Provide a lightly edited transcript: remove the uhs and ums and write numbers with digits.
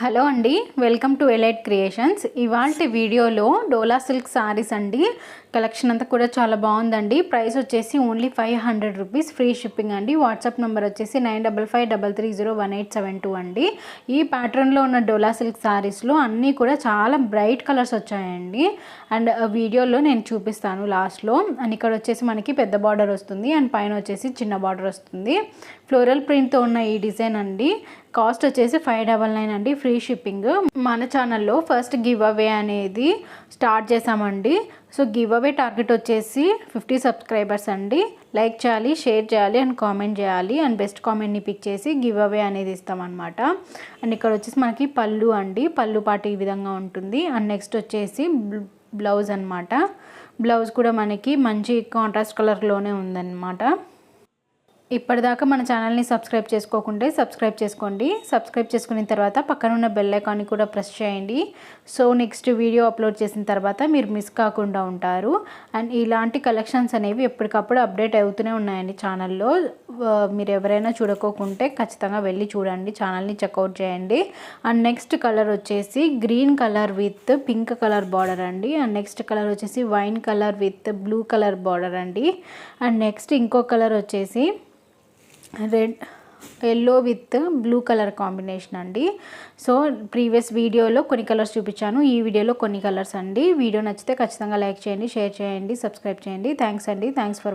Hello అండి, welcome to elite creations. ఇవాల్టి వీడియోలో డోలా సిల్క్ సారీస్ అండి. కలెక్షన్ అంతా కూడా చాలా బాగుందండి. ప్రైస్ వచ్చేసి ఓన్లీ 500 రూపీస్, ఫ్రీ షిప్పింగ్ అండి. వాట్సాప్ నెంబర్ వచ్చేసి 9553301872 అండి. ఈ ప్యాటర్న్లో ఉన్న డోలా సిల్క్ సారీస్లో అన్నీ కూడా చాలా బ్రైట్ కలర్స్ వచ్చాయండి. అండ్ వీడియోలో నేను చూపిస్తాను లాస్ట్లో. అండ్ ఇక్కడ వచ్చేసి మనకి పెద్ద బార్డర్ వస్తుంది అండ్ పైన వచ్చేసి చిన్న బార్డర్ వస్తుంది. ఫ్లోరల్ ప్రింట్తో ఉన్న ఈ డిజైన్ అండి. కాస్ట్ వచ్చేసి 599 అండి, ఫ్రీ షిప్పింగ్. మన ఛానల్లో ఫస్ట్ గివ్ అవే అనేది స్టార్ట్ చేసామండి. సో గివ్ అవే టార్గెట్ వచ్చేసి 50 సబ్స్క్రైబర్స్ అండి. లైక్ చేయాలి, షేర్ చేయాలి అండ్ కామెంట్ చేయాలి. అండ్ బెస్ట్ కామెంట్ని పిక్ చేసి గివ్ అవే అనేది ఇస్తామన్నమాట. అండ్ ఇక్కడ వచ్చేసి మనకి పళ్ళు అండి. పళ్ళు పాటు ఈ విధంగా ఉంటుంది. అండ్ నెక్స్ట్ వచ్చేసి బ్లౌజ్ అనమాట. బ్లౌజ్ కూడా మనకి మంచి కాంట్రాస్ట్ కలర్లోనే ఉందన్నమాట. ఇప్పటిదాకా మన ఛానల్ని సబ్స్క్రైబ్ చేసుకోకుంటే సబ్స్క్రైబ్ చేసుకోండి. సబ్స్క్రైబ్ చేసుకున్న తర్వాత పక్కన ఉన్న బెల్ ఐకాన్ని కూడా ప్రెస్ చేయండి. సో నెక్స్ట్ వీడియో అప్లోడ్ చేసిన తర్వాత మీరు మిస్ కాకుండా ఉంటారు. అండ్ ఇలాంటి కలెక్షన్స్ అనేవి ఎప్పటికప్పుడు అప్డేట్ అవుతూనే ఉన్నాయండి ఛానల్లో. మీరు ఎవరైనా చూడకోకుంటే ఖచ్చితంగా వెళ్ళి చూడండి, ఛానల్ని చెక్అవుట్ చేయండి. అండ్ నెక్స్ట్ కలర్ వచ్చేసి green colour with pink colour border అండి. అండ్ నెక్స్ట్ కలర్ వచ్చేసి wine colour with blue colour border అండి. అండ్ నెక్స్ట్ ఇంకో కలర్ వచ్చేసి yellow with blue colour combination అండి. సో ప్రీవియస్ వీడియోలో కొన్ని కలర్స్ చూపించాను, ఈ వీడియోలో కొన్ని కలర్స్ అండి. వీడియో నచ్చితే ఖచ్చితంగా లైక్ చేయండి, షేర్ చేయండి, సబ్స్క్రైబ్ చేయండి. థ్యాంక్స్ అండి. Thanks for